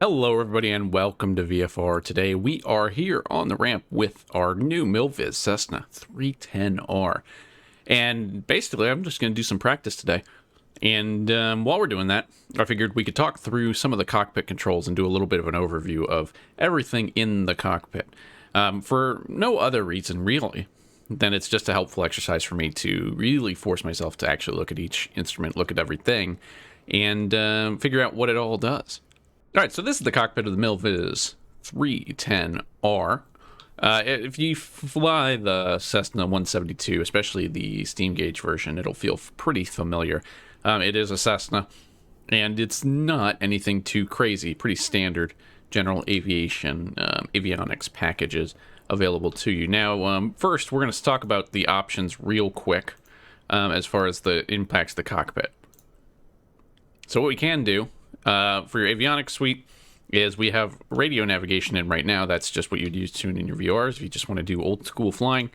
Hello everybody and welcome to VFR. Today we are here on the ramp with our new Milviz Cessna 310R. And basically I'm just going to do some practice today. And while we're doing that, I figured we could talk through some of the cockpit controls and do a little bit of an overview of everything in the cockpit. For no other reason really than it's just a helpful exercise for me to really force myself to actually look at each instrument, look at everything, and figure out what it all does. All right, so this is the cockpit of the Milviz 310R. If you fly the Cessna 172, especially the steam gauge version, it'll feel pretty familiar. It is a Cessna, and it's not anything too crazy. Pretty standard general aviation avionics packages available to you. Now, first, we're going to talk about the options real quick as far as the impacts the cockpit. So what we can do for your avionics suite is we have radio navigation in right now. That's just what you'd use to tune in your VRs. If you just want to do old school flying,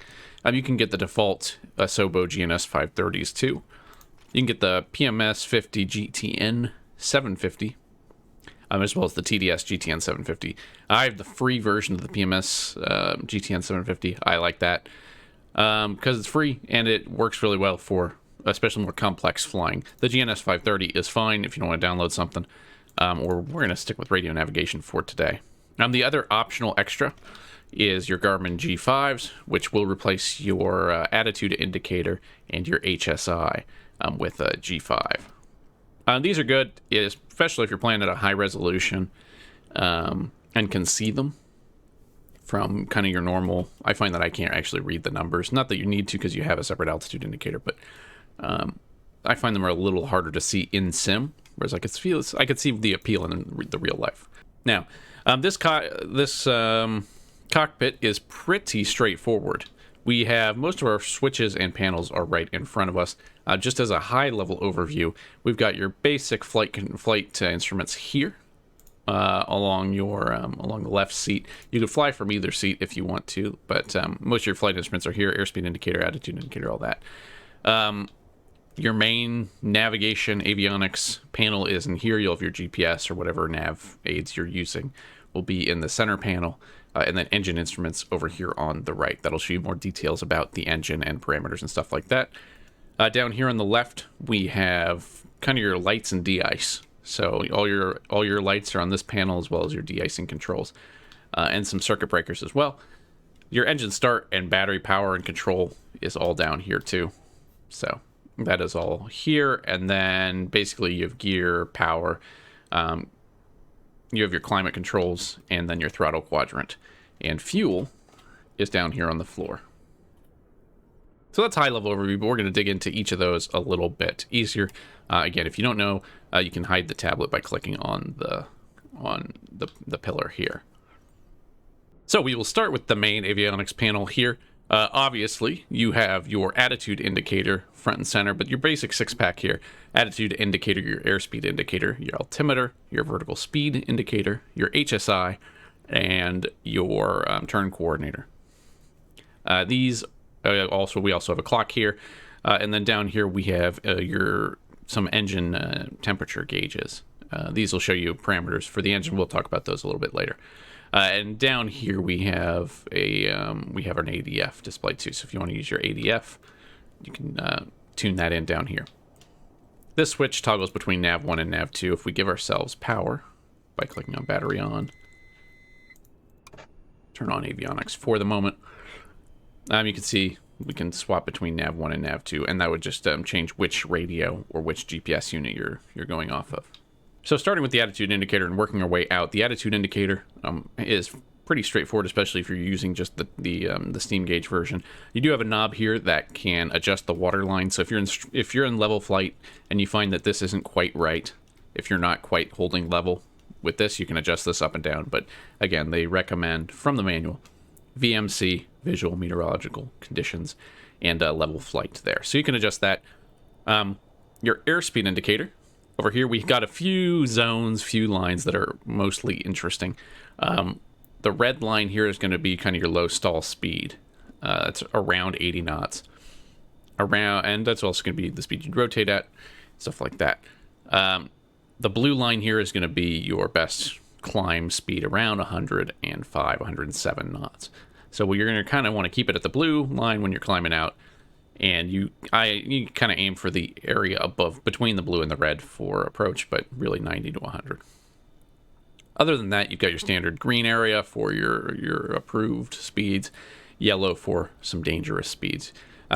you can get the default Asobo GNS 530s too. You can get the PMS 50 GTN 750, as well as the TDS GTN 750. I have the free version of the PMS GTN 750. I like that because it's free and it works really well for especially more complex flying. The GNS 530 is fine if you don't want to download something, or we're going to stick with radio navigation for today. The other optional extra is your Garmin G5s, which will replace your attitude indicator and your HSI with a G5. These are good, especially if you're playing at a high resolution and can see them from kind of your normal. I find that I can't actually read the numbers. Not that you need to because you have a separate altitude indicator, but I find them are a little harder to see in sim, whereas I could see the appeal in the real life. Now, this cockpit is pretty straightforward. We have most of our switches and panels are right in front of us. Just as a high-level overview, we've got your basic flight instruments here along the left seat. You can fly from either seat if you want to, but most of your flight instruments are here: airspeed indicator, attitude indicator, all that. Your main navigation avionics panel is in here. You'll have your GPS or whatever nav aids you're using will be in the center panel, and then engine instruments over here on the right. That'll show you more details about the engine and parameters and stuff like that. Down here on the left, we have kind of your lights and de-ice. So all your lights are on this panel as well as your de-icing controls, and some circuit breakers as well. Your engine start and battery power and control is all down here too. So that is all here, and then basically you have gear, power, you have your climate controls, and then your throttle quadrant. And fuel is down here on the floor. So that's high-level overview, but we're going to dig into each of those a little bit easier. Again, if you don't know, you can hide the tablet by clicking on the pillar here. So we will start with the main avionics panel here. Obviously, you have your attitude indicator front and center, but your basic six-pack here: attitude indicator, your airspeed indicator, your altimeter, your vertical speed indicator, your HSI, and your turn coordinator. These we also have a clock here, and then down here we have some engine temperature gauges. These will show you parameters for the engine. We'll talk about those a little bit later. And down here we have an ADF display too. So if you want to use your ADF, you can tune that in down here. This switch toggles between nav 1 and nav 2. If we give ourselves power by clicking on battery on, turn on avionics for the moment, you can see we can swap between nav 1 and nav 2, and that would just change which radio or which GPS unit you're going off of. So starting with the attitude indicator and working our way out, the attitude indicator is pretty straightforward, especially if you're using just the steam gauge version. You do have a knob here that can adjust the water line. So if you're in level flight and you find that this isn't quite right, if you're not quite holding level with this, you can adjust this up and down. But again, they recommend from the manual VMC, visual meteorological conditions, and level flight there. So you can adjust that. Your airspeed indicator. Over here, we've got a few zones, few lines that are mostly interesting. The red line here is going to be kind of your low stall speed. It's around 80 knots. And that's also going to be the speed you'd rotate at, stuff like that. The blue line here is going to be your best climb speed around 105, 107 knots. So you're going to kind of want to keep it at the blue line when you're climbing out, and you kind of aim for the area above, between the blue and the red for approach, but really 90 to 100. Other than that, you've got your standard green area for your approved speeds, yellow for some dangerous speeds.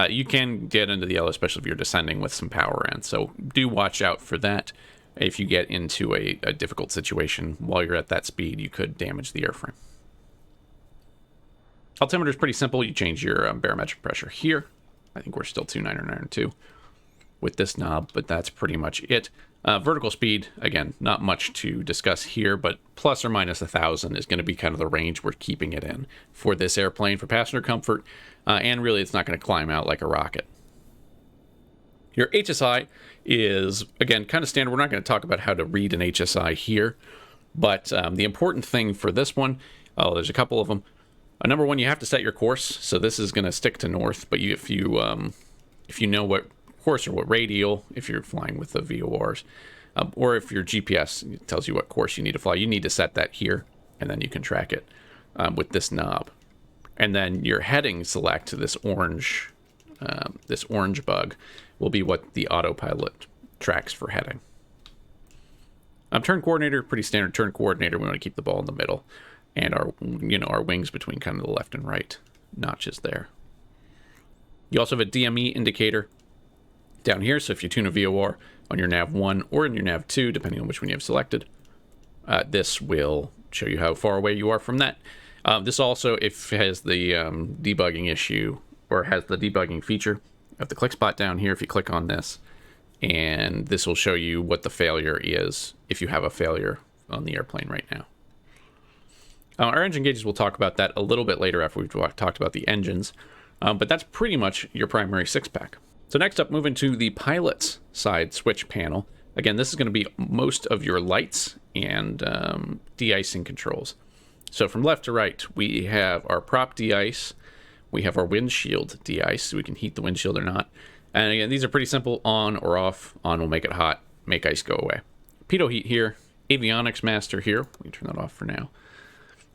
You can get into the yellow, especially if you're descending with some power in, so do watch out for that. If you get into a difficult situation while you're at that speed, you could damage the airframe. Altimeter is pretty simple. You change your barometric pressure here. I think we're still 299.2 with this knob, but that's pretty much it. Vertical speed, again, not much to discuss here, but plus or minus 1,000 is going to be kind of the range we're keeping it in for this airplane for passenger comfort, and really it's not going to climb out like a rocket. Your HSI is, again, kind of standard. We're not going to talk about how to read an HSI here, but the important thing for this one, there's a couple of them. Number one, you have to set your course, so this is going to stick to north, but if you know what course or what radial, if you're flying with the VORs, or if your GPS tells you what course you need to fly, you need to set that here, and then you can track it with this knob. And then your heading select, this orange bug, will be what the autopilot tracks for heading. Turn coordinator, pretty standard turn coordinator. We want to keep the ball in the middle, and our wings between kind of the left and right notches there. You also have a DME indicator down here, so if you tune a VOR on your nav 1 or in your nav 2, depending on which one you have selected, this will show you how far away you are from that. This also, if it has the debugging issue, or has the debugging feature of the click spot down here, if you click on this, and this will show you what the failure is if you have a failure on the airplane right now. Our engine gauges, we'll talk about that a little bit later after we've talked about the engines, but that's pretty much your primary six-pack. So next up, moving to the pilot's side switch panel. Again, this is going to be most of your lights and de-icing controls. So from left to right, we have our prop de-ice, we have our windshield de-ice, so we can heat the windshield or not. And again, these are pretty simple, on or off. On will make it hot, make ice go away. Pitot heat here, avionics master here, we can turn that off for now.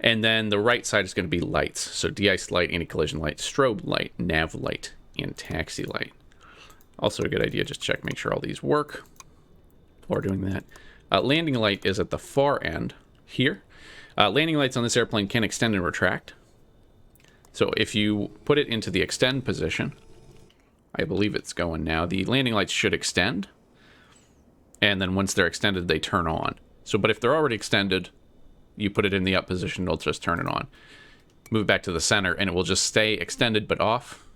And then the right side is going to be lights. So de-ice light, anti-collision light, strobe light, nav light, and taxi light. Also a good idea, just check, make sure all these work while we're doing that. Landing light is at the far end here. Landing lights on this airplane can extend and retract. So if you put it into the extend position, I believe it's going now, the landing lights should extend. And then once they're extended, they turn on. So, but if they're already extended, you put it in the up position, it'll just turn it on. Move it back to the center, and it will just stay extended but off.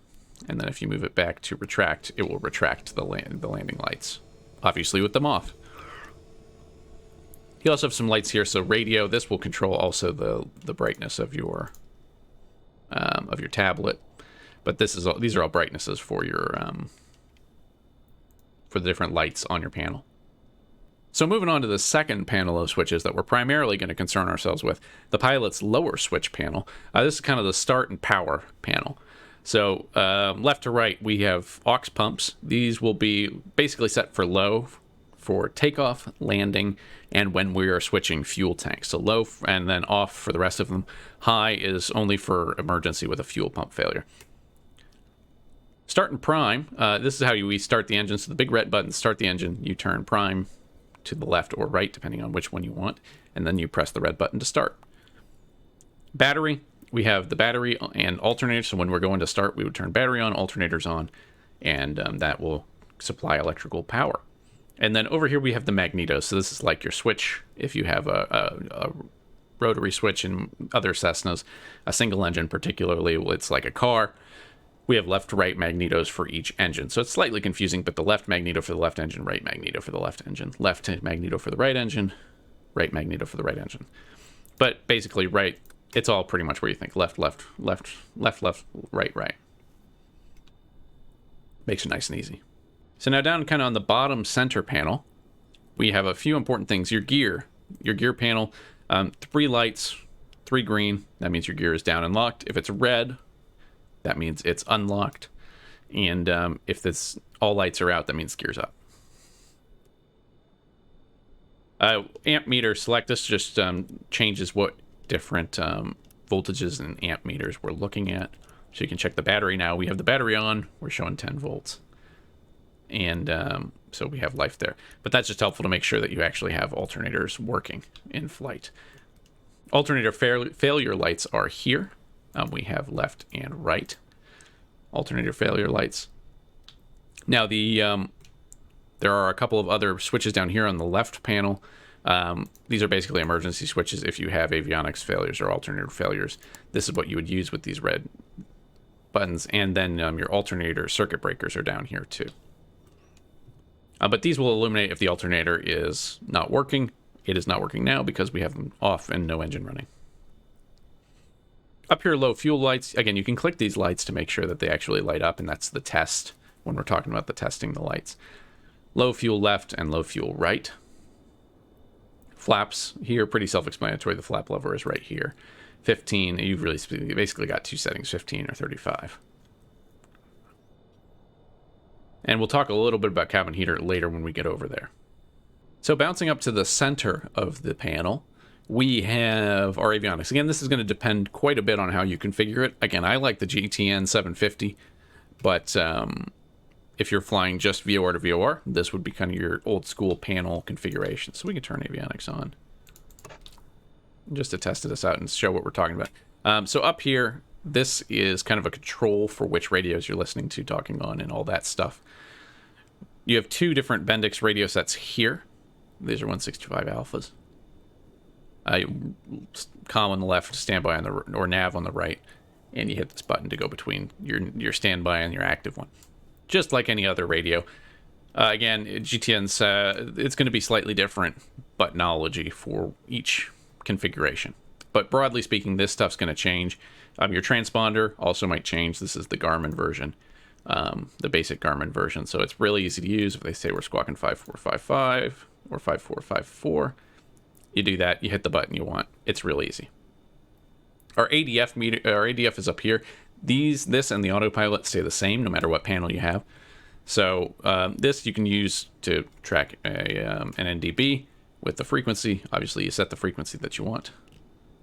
And then if you move it back to retract, it will retract the landing lights, obviously with them off. You also have some lights here, so radio. This will control also the brightness of your tablet, but these are all brightnesses for your for the different lights on your panel. So moving on to the second panel of switches that we're primarily going to concern ourselves with, the pilot's lower switch panel. This is kind of the start and power panel. So left to right, we have aux pumps. These will be basically set for low for takeoff, landing, and when we are switching fuel tanks. So low and then off for the rest of them. High is only for emergency with a fuel pump failure. Start and prime. This is how we start the engine. So the big red button, start the engine. You turn prime to the left or right, depending on which one you want. And then you press the red button to start. Battery. We have the battery and alternator. So when we're going to start, we would turn battery on, alternators on, and that will supply electrical power. And then over here we have the Magneto. So this is like your switch if you have a rotary switch in other Cessnas, a single engine particularly, it's like a car. We have left to right magnetos for each engine. So it's slightly confusing, but the left magneto for the left engine, right magneto for the left engine, left magneto for the right engine, right magneto for the right engine. But basically right, it's all pretty much where you think. Left, left, left, left, left, right, right. Makes it nice and easy. So now down kind of on the bottom center panel, we have a few important things. Your gear panel, 3 lights, 3 green. That means your gear is down and locked. If it's red, that means it's unlocked. And if all lights are out, that means gear's up. Amp meter select. This just changes what different voltages and amp meters we're looking at. So you can check the battery now. We have the battery on. We're showing 10 volts. And so we have life there. But that's just helpful to make sure that you actually have alternators working in flight. Alternator failure lights are here. We have left and right alternator failure lights. Now there are a couple of other switches down here on the left panel. These are basically emergency switches if you have avionics failures or alternator failures. This is what you would use with these red buttons. And then your alternator circuit breakers are down here too. But these will illuminate if the alternator is not working. It is not working now because we have them off and no engine running. Up here, low fuel lights. Again, you can click these lights to make sure that they actually light up, and that's the test when we're talking about the testing the lights. Low fuel left and low fuel right. Flaps here, pretty self-explanatory. The flap lever is right here. 15, you've really basically got two settings, 15 or 35. And we'll talk a little bit about cabin heater later when we get over there. So bouncing up to the center of the panel, we have our avionics. Again, this is going to depend quite a bit on how you configure it. Again, I like the GTN 750, but if you're flying just VOR to VOR, this would be kind of your old school panel configuration. So we can turn avionics on just to test this out and show what we're talking about. So up here, this is kind of a control for which radios you're listening to, talking on, and all that stuff. You have two different Bendix radio sets here. These are 165 alphas. Comm on the left, standby on the or nav on the right, and you hit this button to go between your standby and your active one, just like any other radio. Again, GTN's it's going to be slightly different buttonology for each configuration, but broadly speaking, this stuff's going to change. Your transponder also might change. This is the Garmin version, the basic Garmin version, so it's really easy to use. If they say we're squawking 5455 or 5454, you do that, you hit the button you want. It's really easy. Our ADF meter, our ADF is up here. This and the autopilot stay the same no matter what panel you have. So this you can use to track an NDB with the frequency. Obviously, you set the frequency that you want.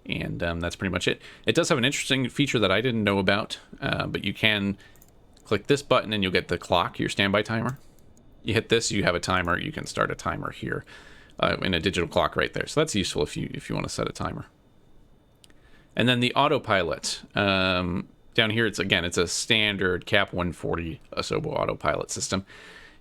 And that's pretty much it. It does have an interesting feature that I didn't know about, but you can click this button and you'll get the clock, your standby timer. You hit this, you have a timer. You can start a timer here in a digital clock right there. So that's useful if you want to set a timer. And then the autopilot. Down here, it's a standard CAP 140 Asobo autopilot system.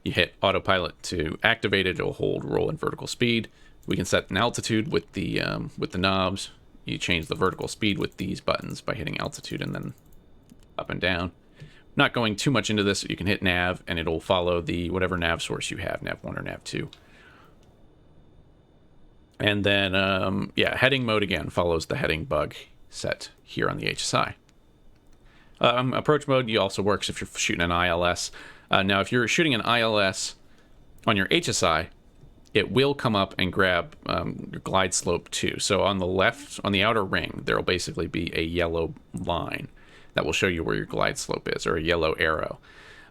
You hit autopilot to activate it. It'll hold roll and vertical speed. We can set an altitude with the knobs. You change the vertical speed with these buttons by hitting altitude and then up and down. Not going too much into this, you can hit nav and it'll follow the whatever nav source you have, nav 1 or nav 2. And then, heading mode again follows the heading bug set here on the HSI. Approach mode also works if you're shooting an ILS. Now, if you're shooting an ILS on your HSI, it will come up and grab your glide slope too. So on the left, on the outer ring, there will basically be a yellow line that will show you where your glide slope is, or a yellow arrow.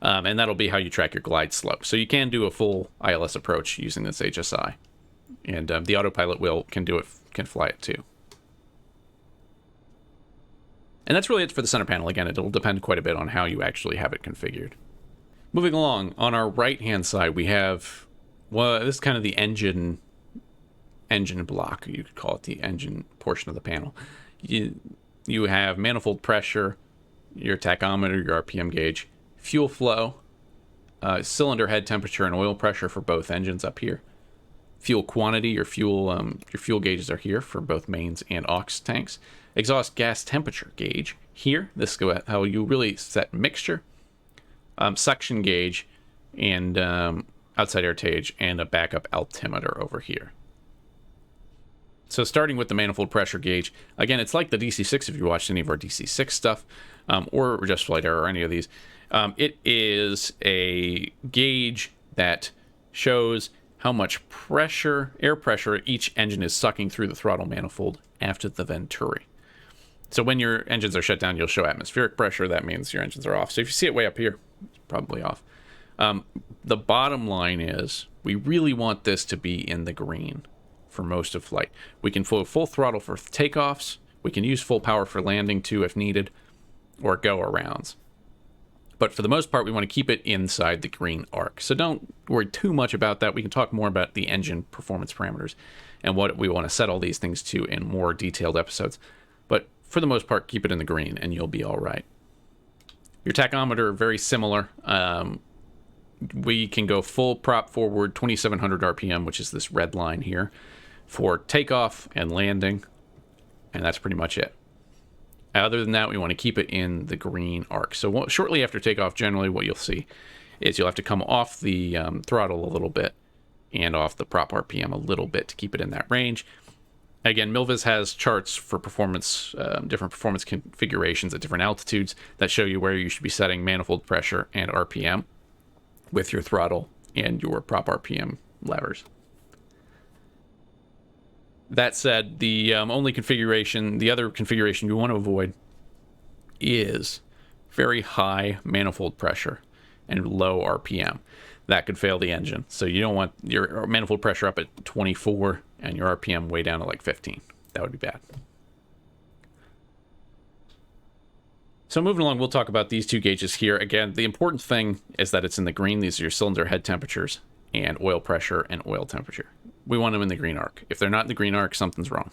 And that'll be how you track your glide slope. So you can do a full ILS approach using this HSI. And the autopilot can fly it too. And that's really it for the center panel. Again, it'll depend quite a bit on how you actually have it configured. Moving along, on our right-hand side, we have, this is kind of the engine block. You could call it the engine portion of the panel. You have manifold pressure, your tachometer, your RPM gauge, fuel flow, cylinder head temperature and oil pressure for both engines up here. Fuel quantity, your fuel gauges are here for both mains and aux tanks. Exhaust gas temperature gauge here. This is how you really set mixture. Suction gauge and outside air gauge and a backup altimeter over here. So starting with the manifold pressure gauge, again, it's like the DC6 if you watched any of our DC6 stuff, or just Flight Air or any of these. It is a gauge that shows how much pressure, air pressure, each engine is sucking through the throttle manifold after the venturi. So when your engines are shut down, you'll show atmospheric pressure. That means your engines are off. So if you see it way up here, it's probably off. The bottom line is we really want this to be in the green. for most of flight. We can flow full throttle for takeoffs. We can use full power for landing too if needed, or go-arounds. But for the most part, we want to keep it inside the green arc. So don't worry too much about that. We can talk more about the engine performance parameters and what we want to set all these things to in more detailed episodes. But for the most part, keep it in the green and you'll be all right. Your tachometer, very similar. We can go full prop forward, 2,700 RPM, which is this red line here, for takeoff and landing. And that's pretty much it. Other than that, we want to keep it in the green arc. So shortly after takeoff, generally what you'll see is you'll have to come off the throttle a little bit and off the prop RPM a little bit to keep it in that range. Again, Milviz has charts for performance, different performance configurations at different altitudes that show you where you should be setting manifold pressure and RPM with your throttle and your prop RPM levers. That said, the only configuration, the other configuration you want to avoid is very high manifold pressure and low RPM. That could fail the engine. So you don't want your manifold pressure up at 24 and your RPM way down to like 15. That would be bad. So moving along, we'll talk about these two gauges here. Again, the important thing is that it's in the green. These are your cylinder head temperatures and oil pressure and oil temperature. We want them in the green arc. If they're not in the green arc, something's wrong.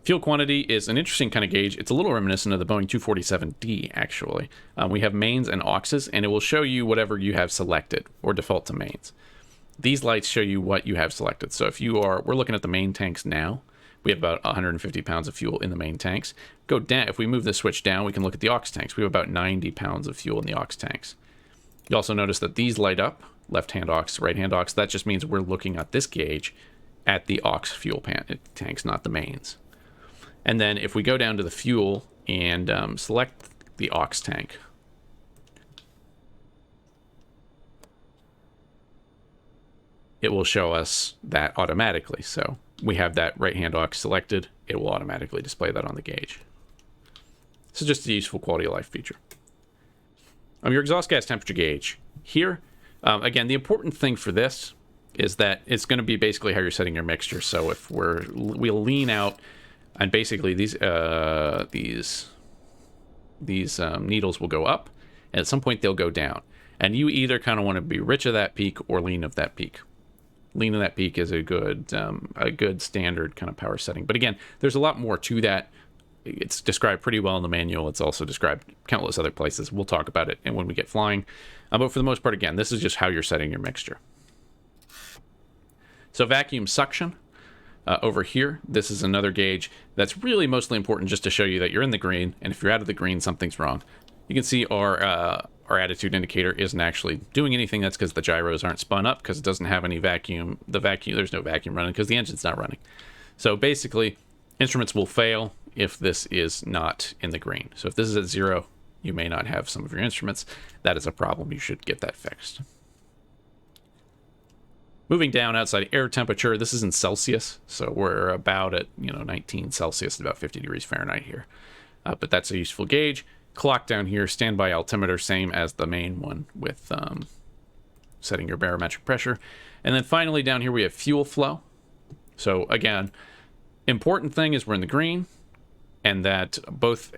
Fuel quantity is an interesting kind of gauge. It's a little reminiscent of the Boeing 247D, actually. We have mains and auxes, and it will show you whatever you have selected, or default to mains. These lights show you what you have selected. So if we're looking at the main tanks now. We have about 150 pounds of fuel in the main tanks. Go down. If we move the switch down, we can look at the aux tanks. We have about 90 pounds of fuel in the aux tanks. You also notice that these light up, left-hand aux, right-hand aux. That just means we're looking at this gauge at the aux fuel tanks, not the mains. And then if we go down to the fuel and select the aux tank, it will show us that automatically. So we have that right-hand aux selected. It will automatically display that on the gauge. This is just a useful quality of life feature. Your exhaust gas temperature gauge. Here, again, the important thing for this is that it's going to be basically how you're setting your mixture. So if we'll lean out, and basically these needles will go up, and at some point they'll go down. And you either kind of want to be rich of that peak or lean of that peak. Lean of that peak is a good standard kind of power setting. But again, there's a lot more to that. It's described pretty well in the manual. It's also described countless other places. We'll talk about it and when we get flying. But for the most part, again, this is just how you're setting your mixture. So vacuum suction over here. This is another gauge that's really mostly important just to show you that you're in the green. And if you're out of the green, something's wrong. You can see our attitude indicator isn't actually doing anything. That's because the gyros aren't spun up because it doesn't have any vacuum. There's no vacuum running because the engine's not running. So basically, instruments will fail if this is not in the green. So if this is at 0, you may not have some of your instruments. That is a problem. You should get that fixed. Moving down outside air temperature, this is in Celsius. So we're about at 19 Celsius, about 50 degrees Fahrenheit here. But that's a useful gauge. Clock down here, standby altimeter, same as the main one with setting your barometric pressure. And then finally down here we have fuel flow. So again, important thing is we're in the green and that both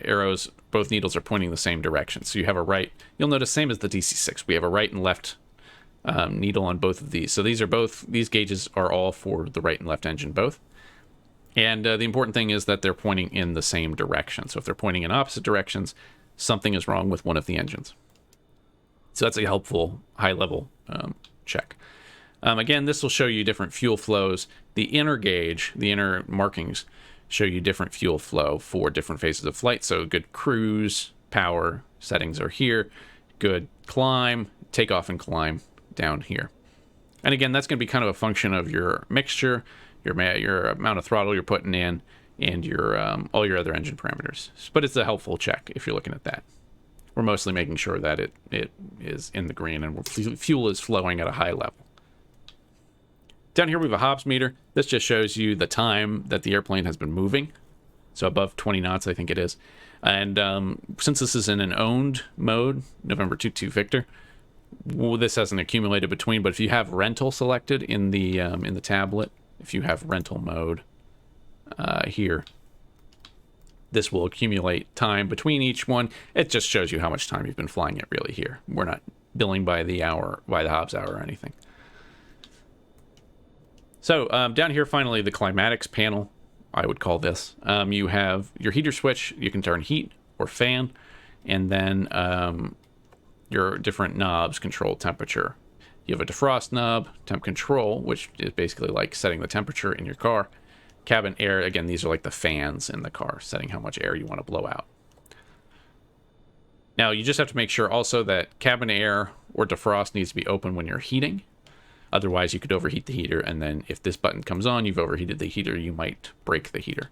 needles are pointing the same direction. So you have a right, you'll notice same as the DC-6, we have a right and left needle on both of these. So these gauges are all for the right and left engine both. And the important thing is that they're pointing in the same direction. So if they're pointing in opposite directions, something is wrong with one of the engines. So that's a helpful high-level check. Again, this will show you different fuel flows. The inner gauge, the inner markings, show you different fuel flow for different phases of flight. So good cruise, power settings are here. Good climb, takeoff and climb down here. And again, that's going to be kind of a function of your mixture, your amount of throttle you're putting in, and your all your other engine parameters. But it's a helpful check if you're looking at that. We're mostly making sure that it is in the green and fuel is flowing at a high level. Down here we have a Hobbs meter. This just shows you the time that the airplane has been moving. So above 20 knots, I think it is. And since this is in an owned mode, November 22 Victor, Well, this hasn't accumulated between, but if you have rental selected in the tablet, if you have rental mode here, this will accumulate time between each one. It just shows you how much time you've been flying it really here. We're not billing by the hour, by the Hobbs hour or anything. So down here, finally, the Climatics Panel, I would call this. You have your heater switch. You can turn heat or fan, and then your different knobs control temperature. You have a defrost knob, temp control, which is basically like setting the temperature in your car. Cabin air, again, these are like the fans in the car, setting how much air you want to blow out. Now, you just have to make sure also that cabin air or defrost needs to be open when you're heating. Otherwise, you could overheat the heater, and then if this button comes on, you've overheated the heater, you might break the heater.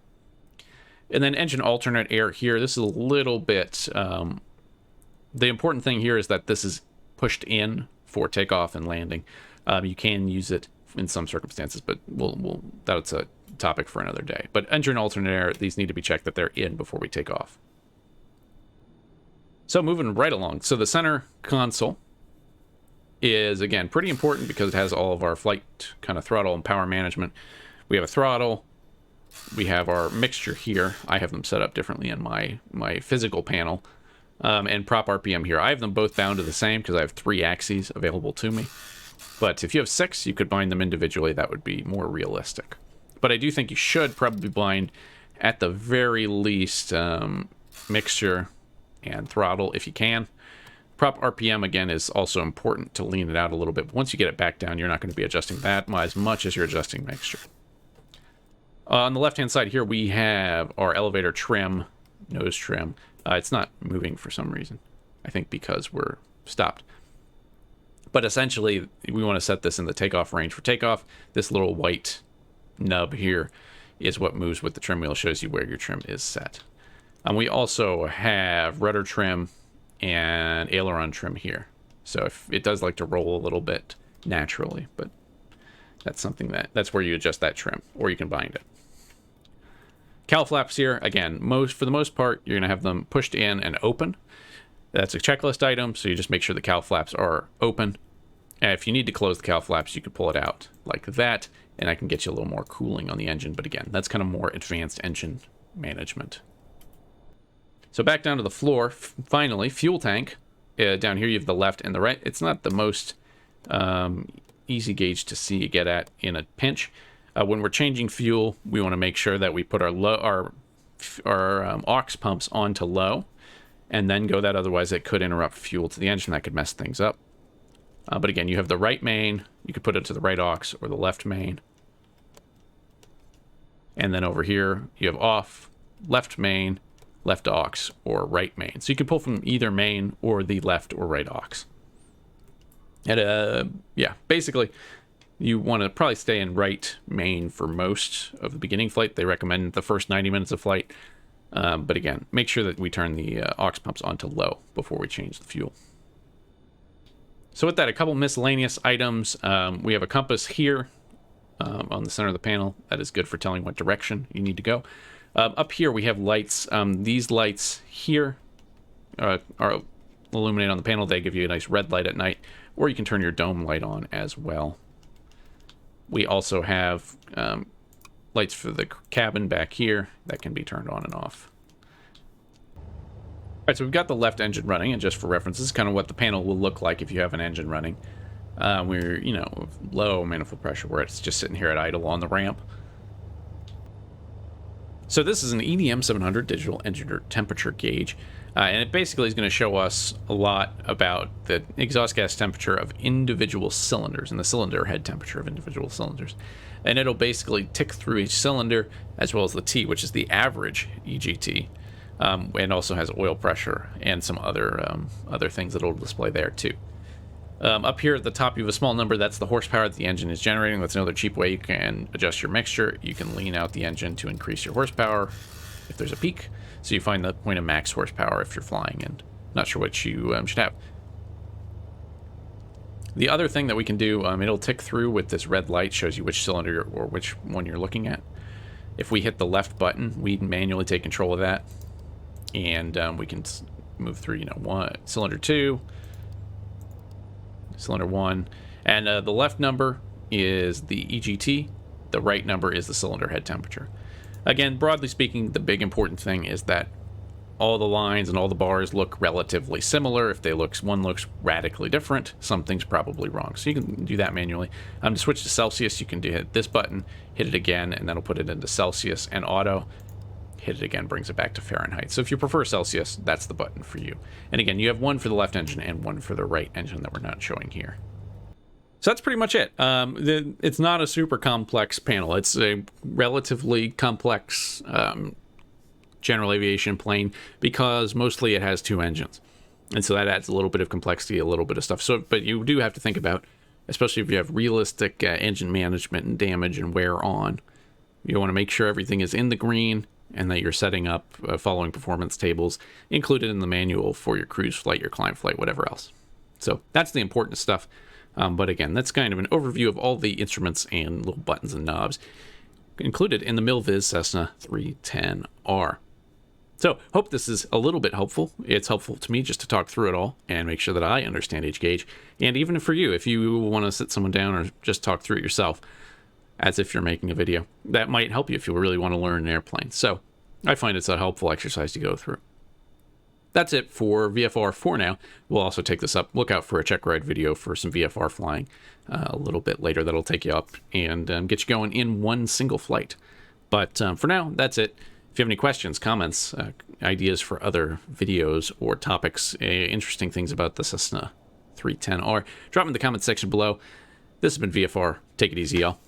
And then engine alternate air here, this is a little bit... the important thing here is that this is pushed in for takeoff and landing. You can use it in some circumstances, but that's a topic for another day. But engine alternate air, these need to be checked that they're in before we take off. So moving right along. So the center console is, again, pretty important because it has all of our flight kind of throttle and power management. We have a throttle. We have our mixture here. I have them set up differently in my physical panel. And prop RPM here. I have them both bound to the same because I have 3 axes available to me. But if you have 6, you could bind them individually. That would be more realistic. But I do think you should probably bind, at the very least, mixture and throttle if you can. Prop RPM, again, is also important to lean it out a little bit. But once you get it back down, you're not going to be adjusting that as much as you're adjusting mixture. On the left-hand side here, we have our elevator trim, nose trim. It's not moving for some reason. I think because we're stopped. But essentially, we want to set this in the takeoff range. For takeoff, this little white nub here is what moves with the trim wheel. Shows you where your trim is set. We also have rudder trim and aileron trim here. So if it does like to roll a little bit naturally, but that's something that's where you adjust that trim, or you can bind it. Cowl flaps here, again, for the most part, you're going to have them pushed in and open. That's a checklist item, so you just make sure the cowl flaps are open. And if you need to close the cowl flaps, you can pull it out like that, and I can get you a little more cooling on the engine. But again, that's kind of more advanced engine management. So back down to the floor, finally, fuel tank. Down here you have the left and the right. It's not the most easy gauge to see get at in a pinch. When we're changing fuel, we want to make sure that we put our aux pumps onto low and then go that. Otherwise, it could interrupt fuel to the engine. That could mess things up. But again, you have the right main. You could put it to the right aux or the left main. And then over here, you have off, left main, left aux, or right main. So you can pull from either main or the left or right aux. And yeah, basically, you want to probably stay in right main for most of the beginning flight. They recommend the first 90 minutes of flight. But again, make sure that we turn the aux pumps onto low before we change the fuel. So with that, a couple miscellaneous items. We have a compass here on the center of the panel. That is good for telling what direction you need to go. Up here, we have lights. These lights here are illuminated on the panel. They give you a nice red light at night, or you can turn your dome light on as well. We also have lights for the cabin back here that can be turned on and off. All right, so we've got the left engine running, and just for reference, this is kind of what the panel will look like if you have an engine running. We're, low manifold pressure where it's just sitting here at idle on the ramp. So this is an EDM 700 digital engine temperature gauge, and it basically is going to show us a lot about the exhaust gas temperature of individual cylinders and the cylinder head temperature of individual cylinders. And it'll basically tick through each cylinder as well as the T, which is the average EGT, and also has oil pressure and some other things that it'll display there too. Up here at the top, you have a small number. That's the horsepower that the engine is generating. That's another cheap way you can adjust your mixture. You can lean out the engine to increase your horsepower if there's a peak. So you find the point of max horsepower if you're flying and not sure what you should have. The other thing that we can do, it'll tick through with this red light, shows you which cylinder or which one you're looking at. If we hit the left button, we manually take control of that. And we can move through, cylinder 2, cylinder 1. And the left number is the EGT. The right number is the cylinder head temperature. Again, broadly speaking, the big important thing is that all the lines and all the bars look relatively similar. If one looks radically different, something's probably wrong. So you can do that manually. To switch to Celsius, you can hit this button, hit it again, and that'll put it into Celsius, and auto. Hit it again, brings it back to Fahrenheit. So if you prefer Celsius, that's the button for you. And again, you have one for the left engine and one for the right engine that we're not showing here. So that's pretty much it. It's not a super complex panel. It's a relatively complex general aviation plane because mostly it has two engines. And so that adds a little bit of complexity, a little bit of stuff. So, but you do have to think about, especially if you have realistic engine management and damage and wear on, you want to make sure everything is in the green and that you're setting up following performance tables included in the manual for your cruise flight, your climb flight, whatever else. So that's the important stuff. But again, that's kind of an overview of all the instruments and little buttons and knobs included in the Milviz Cessna 310R. So, hope this is a little bit helpful. It's helpful to me just to talk through it all and make sure that I understand each gauge. And even for you, if you want to sit someone down or just talk through it yourself, as if you're making a video, that might help you if you really want to learn an airplane. So, I find it's a helpful exercise to go through. That's it for VFR for now. We'll also take this up. Look out for a Checkride video for some VFR flying a little bit later. That'll take you up and get you going in one single flight. But for now, that's it. If you have any questions, comments, ideas for other videos or topics, interesting things about the Cessna 310R, drop them in the comments section below. This has been VFR. Take it easy, y'all.